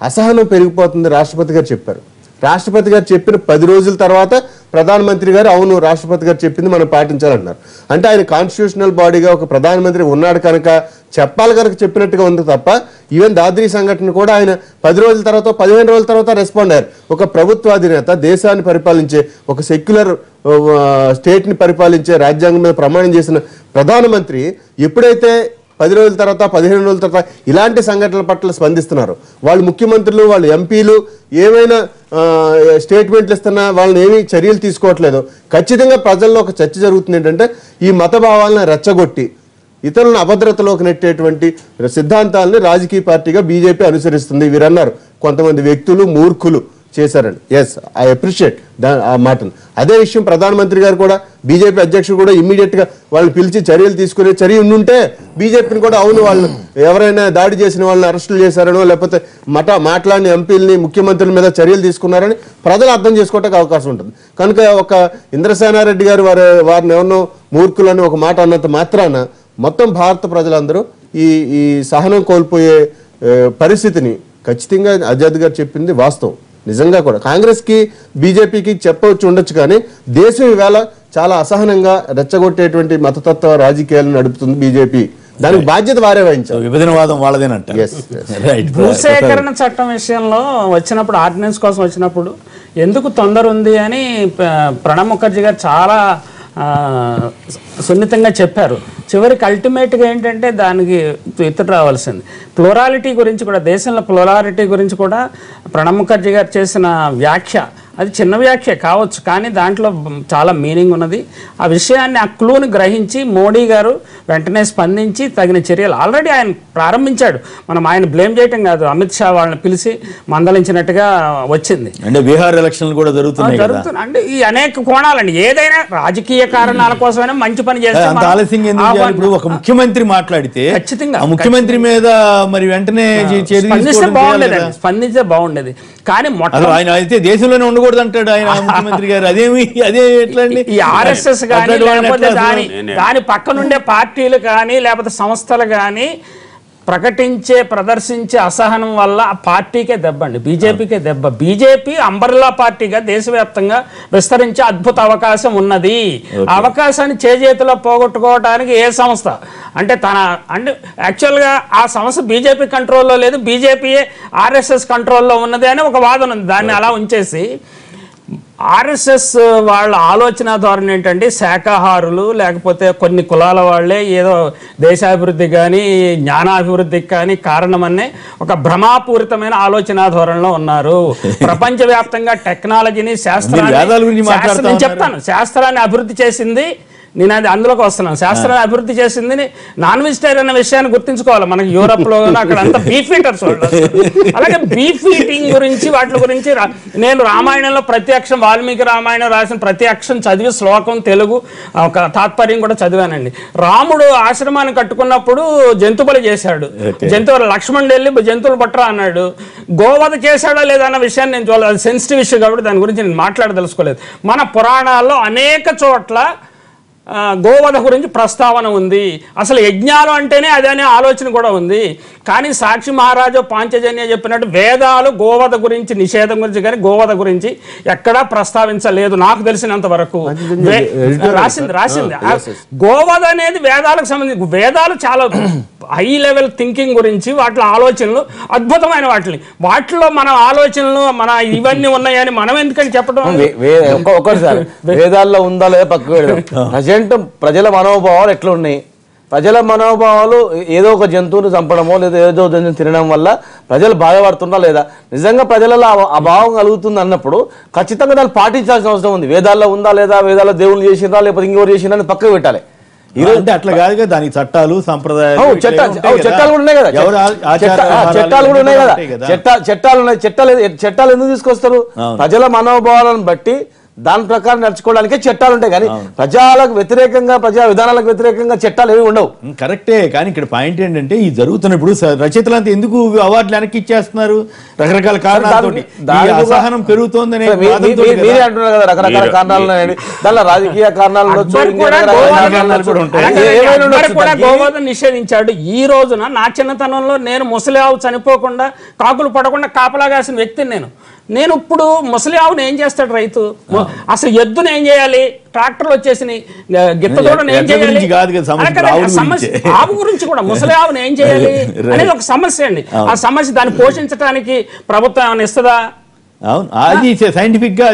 అసహనం పెరిగిపోతుంది. రాష్ట్రపతి గారు చెప్పారు. రాష్ట్రపతి గారు చెప్పిన 10 రోజుల తర్వాత ప్రధానమంత్రి గారు అవును రాష్ట్రపతి గారు చెప్పింది మనం పాటించాలన్నారు. అంటే ఆయన కాన్స్టిట్యూషనల్ బాడీగా ఒక ప్రధానమంత్రి ఉన్నాడు కనుక చెప్పాలి కనుక చెప్పినట్టుగా ఉంది తప్ప ఈవెన్ దాద్రీ సంఘటన కూడా ఆయన 10 రోజుల తర్వాత 15 రోజుల తర్వాత రెస్పాండ్ అయ్యారు. ఒక ప్రభుత్వాధినేత, దేశాన్ని పరిపాలించే, ఒక సెక్యులర్ స్టేట్ని పరిపాలించే, రాజ్యాంగం మీద ప్రమాణం చేసిన ప్రధానమంత్రి ఎప్పుడైతే 10 రోజుల తర్వాత 15 రోజుల తర్వాత ఇలాంటి సంఘటనల పట్ల స్పందిస్తున్నారు, వాళ్ళు ముఖ్యమంత్రులు, వాళ్ళు ఎంపీలు ఏమైనా స్టేట్మెంట్లు ఇస్తున్నా వాళ్ళని ఏమీ చర్యలు తీసుకోవట్లేదు. ఖచ్చితంగా ప్రజల్లో ఒక చర్చ జరుగుతుంది ఏంటంటే ఈ మత భావాలను రెచ్చగొట్టి ఇతరులను అభద్రతలోకి నెట్టేటువంటి సిద్ధాంతాలని రాజకీయ పార్టీగా బీజేపీ అనుసరిస్తుంది. వీరన్నారు కొంతమంది వ్యక్తులు మూర్ఖులు చేశారండి. ఎస్, ఐ అప్రిషియేట్ ఆ మాటను. అదే విషయం ప్రధానమంత్రి గారు కూడా, బీజేపీ అధ్యక్షుడు కూడా ఇమ్మీడియట్గా వాళ్ళని పిలిచి చర్యలు తీసుకునే చర్య ఉంటే బీజేపీని కూడా అవును వాళ్ళు ఎవరైనా దాడి చేసిన వాళ్ళని అరెస్టులు చేశారనో, లేకపోతే మాట్లాడిన ఎంపీలని, ముఖ్యమంత్రుల మీద చర్యలు తీసుకున్నారని ప్రజలు అర్థం చేసుకోవడానికి అవకాశం ఉంటుంది. కనుక ఒక ఇంద్రసేనారెడ్డి గారు వారిని ఎవరినో మూర్ఖులని ఒక మాట అన్నంత మాత్రాన మొత్తం భారత ప్రజలందరూ ఈ సహనం కోల్పోయే పరిస్థితిని ఖచ్చితంగా ఆజాద్ గారు చెప్పింది వాస్తవం. నిజంగా కూడా కాంగ్రెస్కి బీజేపీకి చెప్పవచ్చు ఉండొచ్చు, కానీ దేశం ఈవేళ చాలా అసహనంగా రెచ్చగొట్టేటువంటి మతతత్వ రాజకీయాలను నడుపుతుంది బీజేపీ. దానికి బాధ్యత వారే వహించారు. విభజనవాదం వాళ్ళదేనంట. భూసేకరణ చట్టం విషయంలో వచ్చినప్పుడు, ఆర్డినెన్స్ కోసం వచ్చినప్పుడు ఎందుకు తొందర ఉంది అని ప్రణబ్ ముఖర్జీ గారు చాలా సున్నితంగా చెప్పారు. చివరికి అల్టిమేట్గా ఏంటంటే దానికి ఎత్తుకు రావాల్సింది ప్లూరాలిటీ గురించి కూడా, దేశంలో ప్లూరాలిటీ గురించి కూడా ప్రణబ్ ముఖర్జీ గారు చేసిన వ్యాఖ్య అది చిన్న వ్యాఖ్య కావచ్చు, కానీ దాంట్లో చాలా మీనింగ్ ఉన్నది. ఆ విషయాన్ని, ఆ క్లూని గ్రహించి మోడీ గారు వెంటనే స్పందించి తగిన చర్యలు ఆల్రెడీ ఆయన ప్రారంభించాడు. మనం ఆయన బ్లేమ్ చేయటం కాదు, అమిత్ షా వాళ్ళని పిలిచి మందలించినట్టుగా వచ్చింది. అంటే బీహార్ ఎలక్షన్లు కూడా జరుగుతున్నాయి. అంటే ఈ అనేక కోణాలండి, ఏదైనా రాజకీయ కారణాల కోసమైనా మంచి పని చేస్తే అంత ఆలస్యంగా ఎందుకు చేయాలి? ఇప్పుడు ఒక ముఖ్యమంత్రి మాట్లాడితే ఖచ్చితంగా ఆ ముఖ్యమంత్రి మీద మరి వెంటనే స్పందిస్తే బాగుండేది. కానీ ఆయన అయితే దేశంలోనే ఉండకూడదు అంటాడు ఆయన ముఖ్యమంత్రి గారు. అదే ఎట్లా అండి? ఈ ఆర్ఎస్ఎస్ కానీ లేకపోతే దాని పక్కనుండే పార్టీలు కానీ లేకపోతే సంస్థలు కానీ ప్రదర్శించే అసహనం వల్ల ఆ పార్టీకే దెబ్బ అండి, బీజేపీకే దెబ్బ. బీజేపీ అంబర్లా పార్టీగా దేశవ్యాప్తంగా విస్తరించే అద్భుత అవకాశం ఉన్నది. అవకాశాన్ని చేజేతిలో పోగొట్టుకోవడానికి ఏ సంస్థ అంటే యాక్చువల్గా ఆ సంస్థ బీజేపీ కంట్రోల్లో లేదు, బీజేపీయే ఆర్ఎస్ఎస్ కంట్రోల్లో ఉన్నది అని ఒక వాదన ఉంది. దాన్ని అలా ఉంచేసి ఆర్ఎస్ఎస్ వాళ్ళ ఆలోచన ధోరణి ఏంటంటే శాకాహారులు లేకపోతే కొన్ని కులాల వాళ్ళే ఏదో దేశాభివృద్ధి కానీ జ్ఞానాభివృద్ధికి కానీ కారణమనే ఒక భ్రమాపూరితమైన ఆలోచన ధోరణిలో ఉన్నారు. ప్రపంచవ్యాప్తంగా టెక్నాలజీని శాస్త్రాన్ని చెప్తాను, శాస్త్రాన్ని అభివృద్ధి చేసింది నేను, అది అందులోకి వస్తున్నాను. శాస్త్రాన్ని అభివృద్ధి చేసింది నాన్ వెజిటేరియన్ అనే విషయాన్ని గుర్తుంచుకోవాలి. మనకి యూరోప్లో అక్కడ అంతా బీఫ్ ఈటర్స్ వాళ్ళు. అలాగే బీఫ్ ఈటింగ్ గురించి వాటి గురించి నేను రామాయణంలో ప్రతి అక్షరం, వాల్మీకి రామాయణం రాసిన ప్రతి అక్షరం చదివి శ్లోకం తెలుగు ఒక తాత్పర్యం కూడా చదివానండి. రాముడు ఆశ్రమాన్ని కట్టుకున్నప్పుడు జంతు బలి చేశాడు. జంతువులు లక్ష్మణుడు వెళ్ళి జంతువులు పట్టరా అన్నాడు. గోవధ చేశాడా లేదా అన్న విషయాన్ని నేను చూడలేదు, అది సెన్సిటివ్ ఇష్యూ కాబట్టి దాని గురించి నేను మాట్లాడదలుచుకోలేదు. మన పురాణాల్లో అనేక చోట్ల గోవధ గురించి ప్రస్తావన ఉంది. అసలు యజ్ఞాలు అంటేనే అదనే ఆలోచన కూడా ఉంది. కానీ సాక్షి మహారాజు పాంచజన్య చెప్పినట్టు వేదాలు గోవధ గురించి, నిషేధం గురించి కానీ గోవధ గురించి ఎక్కడా ప్రస్తావించలేదు నాకు తెలిసినంత వరకు. రాసింది గోవధ అనేది వేదాలకు సంబంధించి. వేదాలు చాలా హై లెవెల్ థింకింగ్ గురించి, వాటిలో ఆలోచనలు అద్భుతమైన వాటిలో మన ఆలోచనలు మన ఇవన్నీ ఉన్నాయని మనం ఎందుకని చెప్పడం. ఒకసారి వేదాల్లో ఉందా లేదా పక్కకు పెడదాం. ప్రజెంట్ ప్రజల మనోభావాలు ఎట్లా ఉన్నాయి? ప్రజల మనోభావాలు ఏదో ఒక జంతువుని చంపడమో లేదా ఏదో జంతువుని తినడం వల్ల ప్రజలు బాధపడుతున్నా లేదా? నిజంగా ప్రజలలో ఆ భావం కలుగుతుంది అన్నప్పుడు ఖచ్చితంగా దాన్ని పాటించాల్సిన అవసరం ఉంది. వేదాల్లో ఉందా లేదా, వేదాల్లో దేవుళ్ళు చేసినా లేకపోతే ఇంకోటి చేసినా అని పక్కకు పెట్టాలి. అంటే అట్లా కాదు కదా, దానికి చట్టాలు సంప్రదాయాలు చట్టాలు కూడా ఉన్నాయి కదా, చట్టాలు కూడా ఉన్నాయి కదా, చట్టాలు ఎందుకు తీసుకొస్తారు? ప్రజల మనోభావాలను బట్టి దాని ప్రకారం నడుచుకోవడానికే చట్టాలు ఉంటాయి. కానీ ప్రజలకు వ్యతిరేకంగా, ప్రజా విధానాలకు వ్యతిరేకంగా చట్టాలు ఏమి ఉండవు. కరెక్టే. కానీ ఇక్కడ పాయింట్ ఏంటంటే ఈ జరుగుతున్నప్పుడు రచయితలంతా ఎందుకు అవార్డులు వెనక్కి ఇచ్చేస్తున్నారు? రకరకాల కారణాలతో అసహనం పెరుగుతోందని మీరే అంటున్నారు కదా, రకరకాల కారణాలు దానిలో రాజకీయ కారణాలు గోవధ నిషేధించాడు. ఈ రోజున నా చిన్నతనంలో నేను ముసలి ఆవు చనిపోకుండా కాకులు పడకుండా కాపలాగాసిన వ్యక్తిని నేను ఇప్పుడు ముసలి ఆవును ఏం చేస్తాడు రైతు? అసలు ఎద్దును ఏం చేయాలి? ట్రాక్టర్లు వచ్చేసి గిత్తదోడను ఏం చేయాలి? సమస్య ఆవు గురించి కూడా ముసలి ఆవును ఏం చేయాలి అనేది ఒక సమస్య అండి. ఆ సమస్య దాన్ని పోషించడానికి ప్రభుత్వం ఏమైనా ఇస్తుందా? అవును, అది సైంటిఫిక్ గా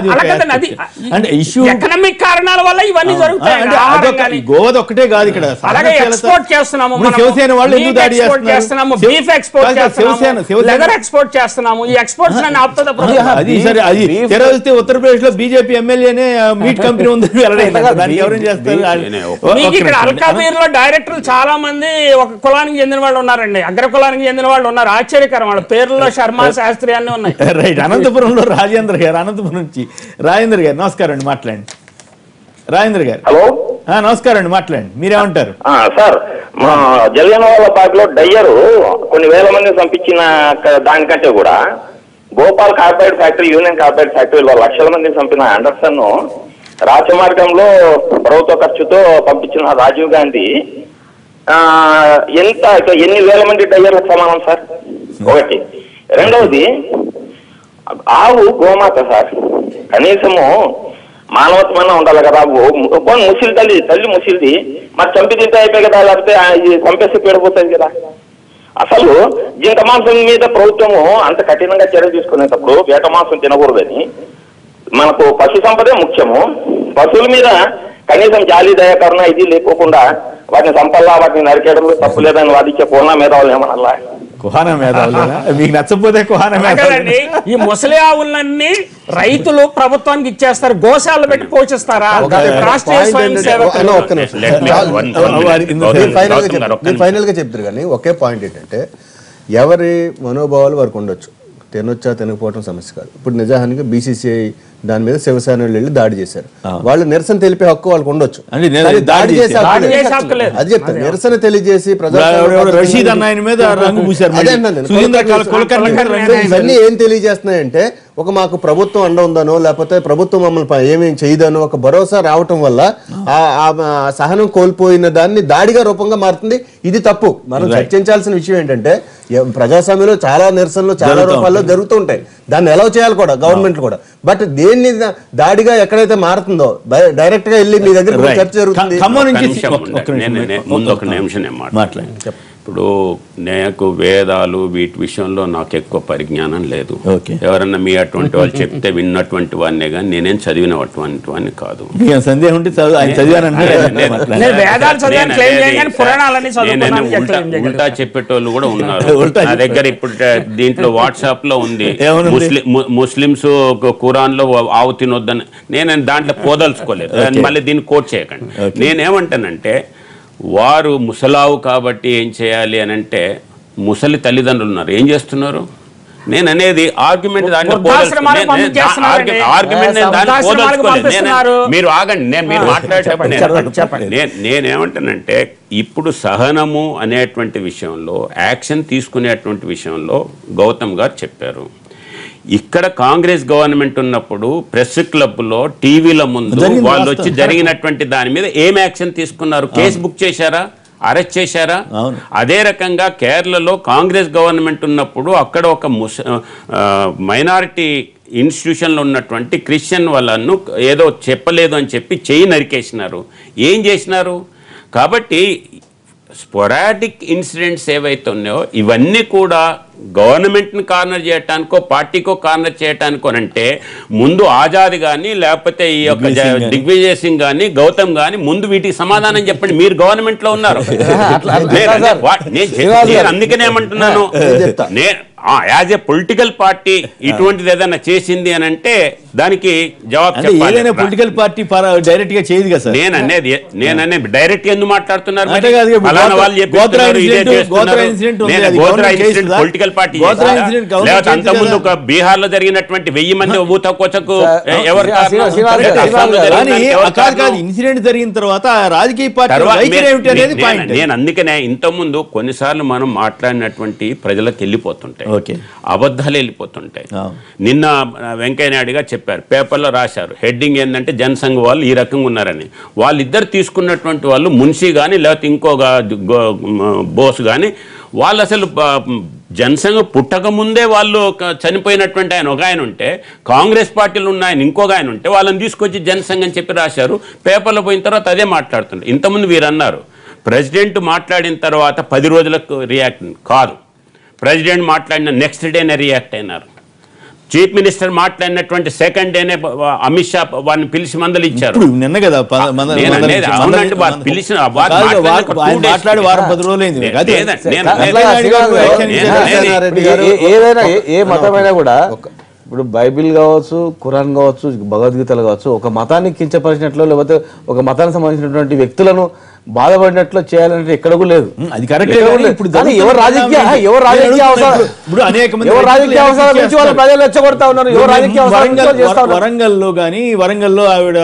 అంటే ఇష్యూ ఎకనామిక్ కారణాల వల్ల ఇవన్నీ జరుగుతాయి. గోవధ ఒక్కటే కాదు, ఇక్కడ అలాగే ఎక్స్పోర్ట్ చేస్తున్నాము, శివసేన వాళ్ళు ఎందుకు దాడి చేస్తున్నాము, బీఫ్ ఎక్స్పోర్ట్ చేస్తున్నాము, లెదర్ ఎక్స్పోర్ట్ చేస్తున్నాము. ఈ ఎక్స్పోర్ట్స్ అన్ని ఆపుతుందా? అది సరే, అది తెరవస్తే ఉత్తరప్రదేశ్ లో బీజేపీ ఎమ్మెల్యేనే మీట్ కంపెనీ ఉందని ఎవరేం చేస్తారు? మీకు ఇక్కడ అల్కాబీర్ లో డైరెక్టర్లు చాలా మంది ఒక కులానికి చెందిన వాళ్ళు ఉన్నారండి, అగ్ర కులానికి చెందిన వాళ్ళు ఉన్నారు. ఆశ్చర్యకరం, వాళ్ళ పేర్లలో శర్మ శాస్త్రి అన్ని ఉన్నాయి. రైట్. అనంతపురం రాజేంద్ర గారు, అనంతపురం నుంచి రాజేంద్ర గారు, నమస్కారం అండి, మాట్లాడండి. రాజేంద్ర గారు, హలో, నమస్కారం అండి, మాట్లాడండి. మీరేమంటారు? సార్, మా జలియన్వాలా బాగ్లో డయ్యరు కొన్ని వేల మంది పంపించిన దానికంటే కూడా Bhopal carbide factory, union carbide ఫ్యాక్టరీలో లక్షల మందిని చంపిన అండర్సన్ రాజమార్గంలో ప్రభుత్వ ఖర్చుతో పంపించిన రాజీవ్ గాంధీ ఎన్ని వేల మంది డయ్యర్లకు సమానం సార్? ఒకటి. రెండవది, ఆవు గోమాత సార్, కనీసము మానవత్వమైనా ఉండాలి కదా. ముసిలి తల్లి ముసిలిది మరి చంపి తింటే అయిపోయి కదా, లేకపోతే చంపేసి పీడిపోతుంది కదా. అసలు జింక మాంసం మీద ప్రభుత్వము అంత కఠినంగా చర్య తీసుకునేటప్పుడు వేట మాంసం తినకూడదని, మనకు పశు సంపదే ముఖ్యము. పశువుల మీద కనీసం జాలి దయాకరణ ఇది లేకోకుండా వాటిని చంపల్లా, వాటిని నరికేయడంలో తప్పు లేదని వాదించే పూర్ణ మేధావులు ఏమనల్లా? కుహానా మేధావులేనా? మీకు నచ్చపోతే కుహానా అలాగేనండి, ఈ ముసలి ఆవులన్నీ రైతులు ప్రభుత్వానికి ఇచ్చేస్తారు, గోశాలను పెట్టి పోషిస్తారా? రాష్ట్రీయ స్వయం సేవక్ ఫైనల్ గా చెప్తారు కానీ ఒకే పాయింట్ ఏంటంటే ఎవరి మనోభావాలు వారికి ఉండొచ్చు, తినొచ్చా తినకపోవడం సమస్య కాదు. ఇప్పుడు నిజానికి బీసీసీఐ దాని మీద శివసేన వెళ్ళి దాడి చేశారు, వాళ్ళు నిరసన తెలిపే హక్కు వాళ్ళకి ఉండొచ్చు, దాడి చేసే హక్కు లేదు. అది చెప్తారు, నిరసన తెలియజేసి రషీద్ అన్న మీద రంగు పూశారు. ఇవన్నీ ఏం తెలియజేస్తున్నాయంటే ఒక మాకు ప్రభుత్వం అండ ఉందనో లేకపోతే ప్రభుత్వం మమ్మల్ని ఏమేం చేయదనో ఒక భరోసా రావటం వల్ల ఆ సహనం కోల్పోయిన దాన్ని దాడిగా రూపంగా మారుతుంది. ఇది తప్పు. మనం చర్చించాల్సిన విషయం ఏంటంటే ప్రజాస్వామ్యంలో చాలా నిరసనలు చాలా రూపాల్లో జరుగుతూ ఉంటాయి, దాన్ని ఎలా చేయాలి కూడా గవర్నమెంట్ కూడా. బట్ దేన్ని దాడిగా ఎక్కడైతే మారుతుందో డైరెక్ట్ గా వెళ్ళి మీ దగ్గర చర్చ జరుగుతుంది. ముందు ఒక నిమిషం మాట్లాడి. ఇప్పుడు నాకు వేదాలు వీటి విషయంలో నాకు ఎక్కువ పరిజ్ఞానం లేదు. ఎవరన్నా మీ అటువంటి వాళ్ళు చెప్తే విన్నటువంటి వాడినే కానీ నేనేం చదివినటువంటి వాడిని కాదు. సందేహం ఉంటే ఉల్టా చెప్పేటోళ్ళు కూడా ఉన్నారు నా దగ్గర. ఇప్పుడు దీంట్లో వాట్సాప్ లో ఉంది, ముస్లిమ్స్ ఖురాన్ లో ఆవు తినొద్దని. నేను దాంట్లో పోదలుచుకోలేదు, మళ్ళీ దీన్ని కోట్ చేయకండి. నేనేమంటానంటే వారు ముసలావు కాబట్టి ఏం చేయాలి అని అంటే, ముసలి తల్లిదండ్రులు ఉన్నారు, ఏం చేస్తున్నారు? నేను అనేది ఆర్గ్యుమెంట్ మీరు ఆగండి, మీరు మాట్లాడేటప్పుడు నేనేమంటానంటే ఇప్పుడు సహనము అనేటువంటి విషయంలో, యాక్షన్ తీసుకునేటువంటి విషయంలో గౌతమ్ గారు చెప్పారు. ఇక్కడ కాంగ్రెస్ గవర్నమెంట్ ఉన్నప్పుడు ప్రెస్ క్లబ్లో టీవీల ముందు వాళ్ళు వచ్చి జరిగినటువంటి దాని మీద ఏం యాక్షన్ తీసుకున్నారు? కేసు బుక్ చేశారా? అరెస్ట్ చేశారా? అదే రకంగా కేరళలో కాంగ్రెస్ గవర్నమెంట్ ఉన్నప్పుడు అక్కడ ఒక మైనారిటీ ఇన్స్టిట్యూషన్లో ఉన్నటువంటి క్రిస్టియన్ వాళ్ళను ఏదో చెప్పలేదు అని చెప్పి చెయ్యి నరికేసినారు. ఏం చేసినారు? కాబట్టి స్పొరాడిక్ ఇన్సిడెంట్స్ ఏవైతే ఉన్నాయో ఇవన్నీ కూడా గవర్నమెంట్ని కార్నర్ చేయటానికో పార్టీకో కార్నర్ చేయటానికో అంటే ముందు ఆజాద్ కానీ లేకపోతే ఈ యొక్క దిగ్విజయ్ సింగ్ కానీ గౌతమ్ కానీ ముందు వీటికి సమాధానం చెప్పండి. మీరు గవర్నమెంట్లో ఉన్నారు. అందుకనే ఏమంటున్నాను, యాజ్ ఏ పొలిటికల్ పార్టీ ఇటువంటిది ఏదైనా చేసింది అని అంటే దానికి జవాబు చెప్పాలి. పొలిటికల్ పార్టీ డైరెక్ట్ గా చేయదు కదా. నేననేది డైరెక్ట్ గా ఎందుకు మాట్లాడుతున్నారు? పొలిటికల్ పార్టీ అంతకుముందు బీహార్ లో జరిగినటువంటి 1000 మంది ఊతకోచకు ఎవరు ఇన్సిడెంట్ జరిగిన తర్వాత రాజకీయ పార్టీ నేను అందుకనే ఇంతకుముందు కొన్నిసార్లు మనం మాట్లాడినటువంటి ప్రజలకు వెళ్ళిపోతుంటాయి, అబద్ధాలు వెళ్ళిపోతుంటాయి. నిన్న వెంకయ్య నాయుడు గారు చెప్పారు, పేపర్లో రాశారు, హెడ్డింగ్ ఏంటంటే జనసంఘ్ వాళ్ళు ఈ రకంగా ఉన్నారని. వాళ్ళిద్దరు తీసుకున్నటువంటి వాళ్ళు మున్షి కానీ లేకపోతే ఇంకో బోస్ కానీ వాళ్ళు అసలు జనసంఘ పుట్టక ముందే వాళ్ళు చనిపోయినటువంటి ఆయన ఒక ఆయన ఉంటే, కాంగ్రెస్ పార్టీలు ఉన్న ఆయన ఇంకొక ఆయన ఉంటే వాళ్ళని తీసుకొచ్చి జనసంఘ్ అని చెప్పి రాశారు. పేపర్లో పోయిన తర్వాత అదే మాట్లాడుతుంటారు. ఇంతకుముందు వీరు అన్నారు ప్రెసిడెంట్ మాట్లాడిన తర్వాత 10 రోజులకు రియాక్ట్ కాదు, ప్రెసిడెంట్ మాట్లాడిన నెక్స్ట్ డేనే రియాక్ట్ అయినారు. చీఫ్ మినిస్టర్ మాట్లాడినటువంటి సెకండ్ డేనే అమిత్ షా వారిని పిలిచి మందలు ఇచ్చారు. నిన్న కదా పిలిచిన ఏదైనా ఏ మతమైనా కూడా ఇప్పుడు బైబిల్ కావచ్చు, ఖురాన్ కావచ్చు, భగవద్గీతలు కావచ్చు, ఒక మతాన్ని కించపరిచినట్లు లేకపోతే ఒక మతానికి సంబంధించినటువంటి వ్యక్తులను బాధపడినట్లు చేయాలంటే ఎక్కడ కూడా లేదు. అది కరెక్ట్. ఎవరు రాజకీయ వరంగల్లో కానీ వరంగల్లో ఆవిడ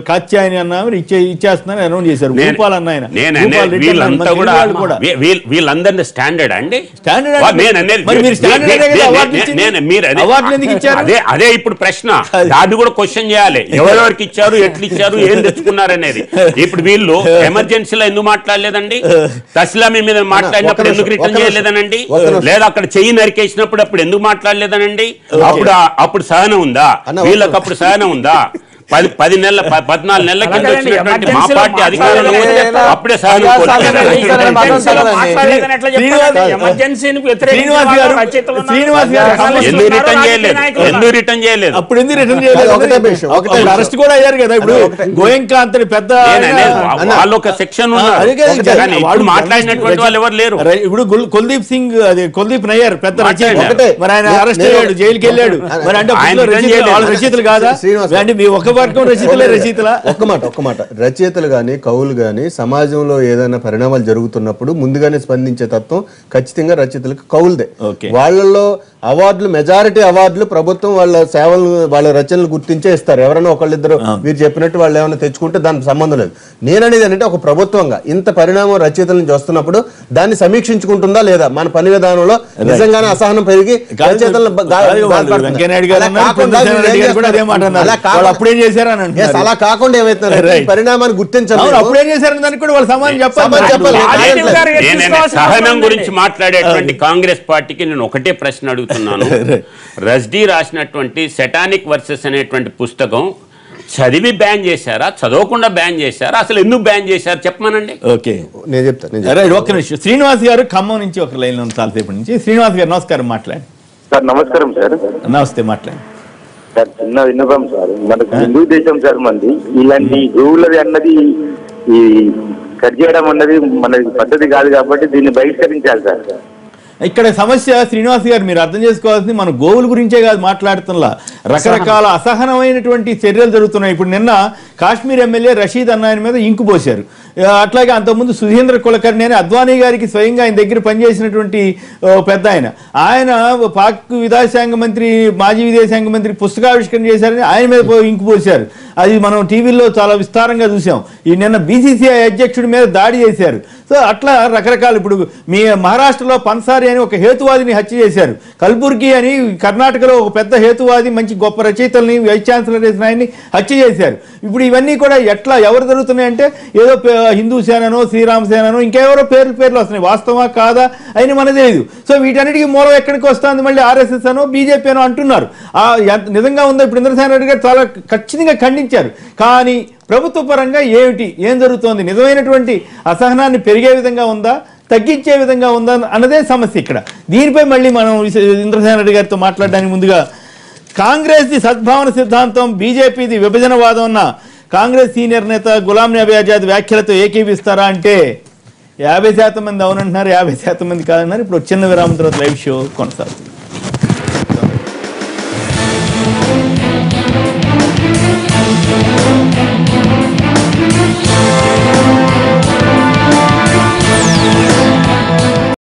కాత్యాయని అన్న ఇచ్చేస్తున్నారని అనౌన్స్ చేశారు. భూపాల్ అన్న ఆయన వీళ్ళందరినీ స్టాండర్డ్ అండి. అదే ఇప్పుడు ప్రశ్న, దాన్ని కూడా క్వశ్చన్ చేయాలి. ఎవరెవరికి ఇచ్చారు, ఎట్లు ఇచ్చారు, ఏం తెచ్చుకున్నారు అనేది. ఇప్పుడు వీళ్ళు ఎమర్జెన్సీలో ఎందుకు మాట్లాడలేదండి? తస్లామీ మీద మాట్లాడినప్పుడు ఎందుకు రిటర్న్ చేయలేదనండి? లేదా అక్కడ చెయ్యి నరికేసినప్పుడు అప్పుడు ఎందుకు మాట్లాడలేదనండి? అప్పుడు సహనం ఉందా వీళ్ళకి? అప్పుడు సహనం ఉందా? 14 నెలల కింద వచ్చినటువంటి మా పార్టీ అధికారంలో ఉంటే అప్పుడే సహనం ఎందుకు రిటర్న్ చేయలేదు అప్పుడు ఎందుకు రిటర్న్ చేయలేదు? అరెస్ట్ కూడా అయ్యారు కదా. ఇప్పుడు గోయంకా అంతటి పెద్ద వాళ్ళు ఒక సెక్షన్ ఉన్నారు, మాట్లాడినటువంటి వాళ్ళు ఎవరు లేరు. ఇప్పుడు కుల్దీప్ సింగ్, అది కుల్దీప్ నయ్యర్ పెద్ద రచయిత, మరి ఆయన అరెస్ట్ అయ్యాడు, జైలుకి వెళ్ళాడు. మరి అంటే వాళ్ళ రచయితలు కాదా? అంటే మీ ఒక వర్గం రచయితలే రచయితలా? ఒక్క మాట, రచయితలు గాని కవులు గాని సమాజంలో ఏదైనా పరిణామాలు జరుగుతున్నప్పుడు ముందుగానే స్పందించే తత్వం ఖచ్చితంగా రచయితలకు కవులదే. వాళ్ళల్లో అవార్డులు, మెజారిటీ అవార్డులు ప్రభుత్వం వాళ్ళ సేవలు, వాళ్ళ రచనలు గుర్తించే ఇస్తారు. ఎవరైనా ఒకళ్ళిద్దరు మీరు చెప్పినట్టు వాళ్ళు ఏమైనా తెచ్చుకుంటే దానికి సంబంధం లేదు. నేననేది అంటే ఒక ప్రభుత్వంగా ఇంత పరిణామం రచయితల నుంచి వస్తున్నప్పుడు దాన్ని సమీక్షించుకుంటుందా లేదా? మన పని విధానంలో నిజంగానే అసహనం పెరిగి అలా కాకుండా ఏమైతే పరిణామాన్ని గుర్తించాలి, అప్పుడేం చేశారని దానికి కూడా వాళ్ళు సమాధానం చెప్పాలి. సహనం గురించి మాట్లాడేటువంటి కాంగ్రెస్ పార్టీకి నేను ఒకటే ప్రశ్న అడుగుతున్నాను. రజ్డీ రాసినటువంటి సెటానిక్ వర్సెస్ అనేటువంటి పుస్తకం చదివి బ్యాన్ చేశారా, చదవకుండా బ్యాన్ చేశారా, అసలు ఎందుకు బ్యాన్ చేశారు చెప్పమనండి. ఓకే, నేను చెప్తాను. ఒక్క నిమిషం. శ్రీనివాస్ గారు ఖమ్మం నుంచి ఒక లైన్ లో చాలాసేపటి నుంచి. శ్రీనివాస్ గారు నమస్కారం, మాట్లాడండి సార్. నమస్కారం సార్. నమస్తే, మాట్లాడండి సార్. చిన్న విన్నపం సార్, మనకు హిందూ దేశం సార్ మంది, ఇలాంటి గోవులది అన్నది ఈ కట్ చేయడం అన్నది మనది పద్ధతి కాదు కాబట్టి దీన్ని బహిష్కరించాలి సార్. ఇక్కడ సమస్య శ్రీనివాస్ గారు మీరు అర్థం చేసుకోవాల్సింది మన గోవుల గురించే కాదు మాట్లాడుతున్నా, రకరకాల అసహనమైనటువంటి చర్యలు జరుగుతున్నాయి. ఇప్పుడు నిన్న కాశ్మీర్ ఎమ్మెల్యే రషీద్ అన్న ఆయన మీద ఇంకు పోశారు. అట్లాగే అంతకుముందు సుధీంద్ర కులకర్ణి అని అద్వానీ గారికి స్వయంగా ఆయన దగ్గర పనిచేసినటువంటి పెద్ద ఆయన పాక్ విదేశాంగ మంత్రి, మాజీ విదేశాంగ మంత్రి పుస్తకావిష్కరణ చేశారని ఆయన మీద ఇంకు పోశారు. అది మనం టీవీలో చాలా విస్తారంగా చూసాం. ఈ నిన్న బీసీసీఐ అధ్యక్షుడి మీద దాడి చేశారు. సో అట్లా రకరకాలు. ఇప్పుడు మీ మహారాష్ట్రలో పన్సారి అని ఒక హేతువాదిని హత్య చేశారు. కల్బుర్గి అని కర్ణాటకలో ఒక పెద్ద హేతువాది, మంచి గొప్ప రచయితల్ని, వైస్ ఛాన్సలర్ చేసిన ఆయన్ని హత్య చేశారు. ఇప్పుడు ఇవన్నీ కూడా ఎట్లా ఎవరు జరుగుతున్నాయంటే ఏదో హిందూ సేననో, శ్రీరామ సేననో, ఇంకెవరో పేర్లు వస్తున్నాయి. వాస్తవా కాదా అని మనకు తెలియదు. సో వీటన్నిటికీ మూలం ఎక్కడికి వస్తుంది? మళ్ళీ ఆర్ఎస్ఎస్ అనో బీజేపీ అనో అంటున్నారు. నిజంగా ఉందో? ఇప్పుడు ఇంద్రసేన రెడ్డి గారు చాలా ఖచ్చితంగా ఖండించారు. కానీ ప్రభుత్వ పరంగా ఏం జరుగుతోంది? నిజమైనటువంటి అసహనాన్ని పెరిగే విధంగా ఉందా, తగ్గించే విధంగా ఉందా అన్నదే సమస్య ఇక్కడ. దీనిపై మళ్ళీ మనం ఇంద్రసేన రెడ్డి గారితో మాట్లాడడానికి ముందుగా కాంగ్రెస్ది సద్భావన సిద్ధాంతం, బీజేపీది విభజనవాదం అన్న కాంగ్రెస్ సీనియర్ నేత గులాం నబీ ఆజాద్ వ్యాఖ్యలతో ఏకీవిస్తారా అంటే 50% మంది అవునంటున్నారు, 50% మంది కాదన్నారు. ఇప్పుడు చిన్న విరామం తర్వాత లైవ్ షో కొనసాగుతుంది.